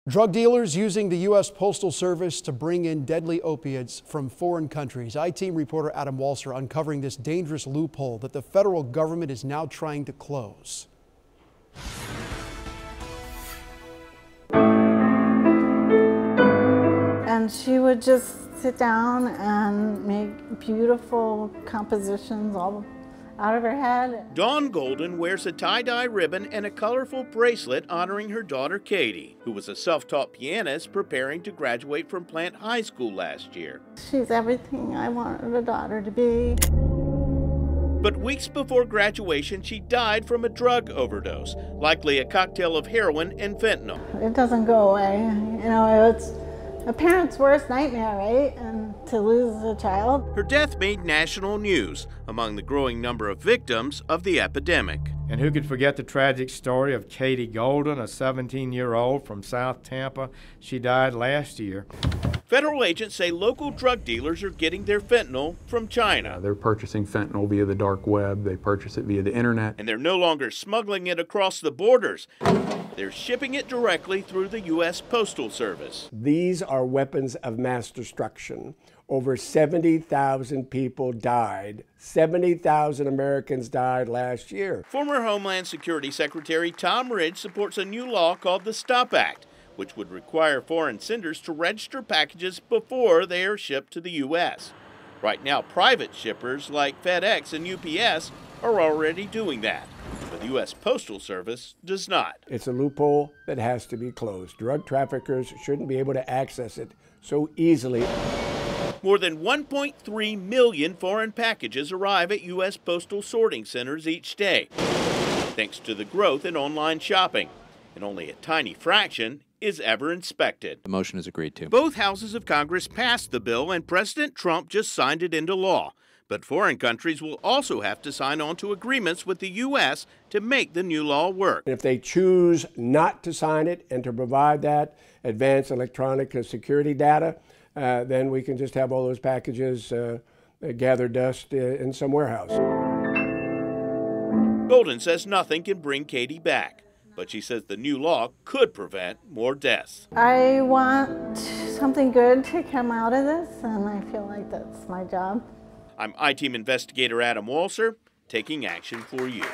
Drug dealers using the U.S. Postal Service to bring in deadly opiates from foreign countries. I-Team reporter Adam Walser uncovering this dangerous loophole that the federal government is now trying to close. And she would just sit down and make beautiful compositions all out of her head. Dawn Golden wears a tie-dye ribbon and a colorful bracelet honoring her daughter Katie, who was a self-taught pianist preparing to graduate from Plant High School last year. She's everything I wanted a daughter to be. But weeks before graduation, she died from a drug overdose, likely a cocktail of heroin and fentanyl. It doesn't go away. You know, it's a parent's worst nightmare, right? And to lose a child. Her death made national news among the growing number of victims of the epidemic. And who could forget the tragic story of Katie Golden, a 17-year-old from South Tampa. She died last year. Federal agents say local drug dealers are getting their fentanyl from China. They're purchasing fentanyl via the dark web. They purchase it via the internet. And they're no longer smuggling it across the borders. They're shipping it directly through the U.S. Postal Service. These are weapons of mass destruction. Over 70,000 people died. 70,000 Americans died last year. Former Homeland Security Secretary Tom Ridge supports a new law called the STOP Act, which would require foreign senders to register packages before they are shipped to the U.S. Right now, private shippers like FedEx and UPS are already doing that, but the U.S. Postal Service does not. It's a loophole that has to be closed. Drug traffickers shouldn't be able to access it so easily. More than 1.3 million foreign packages arrive at U.S. postal sorting centers each day, thanks to the growth in online shopping, and only a tiny fraction is ever inspected. The motion is agreed to. Both houses of Congress passed the bill, and President Trump just signed it into law. But foreign countries will also have to sign on to agreements with the U.S. to make the new law work. If they choose not to sign it and to provide that advanced electronic security data, then we can just have all those packages gather dust in some warehouse. Golden says nothing can bring Katie back, but she says the new law could prevent more deaths. I want something good to come out of this, and I feel like that's my job. I'm I-Team investigator Adam Walser, taking action for you.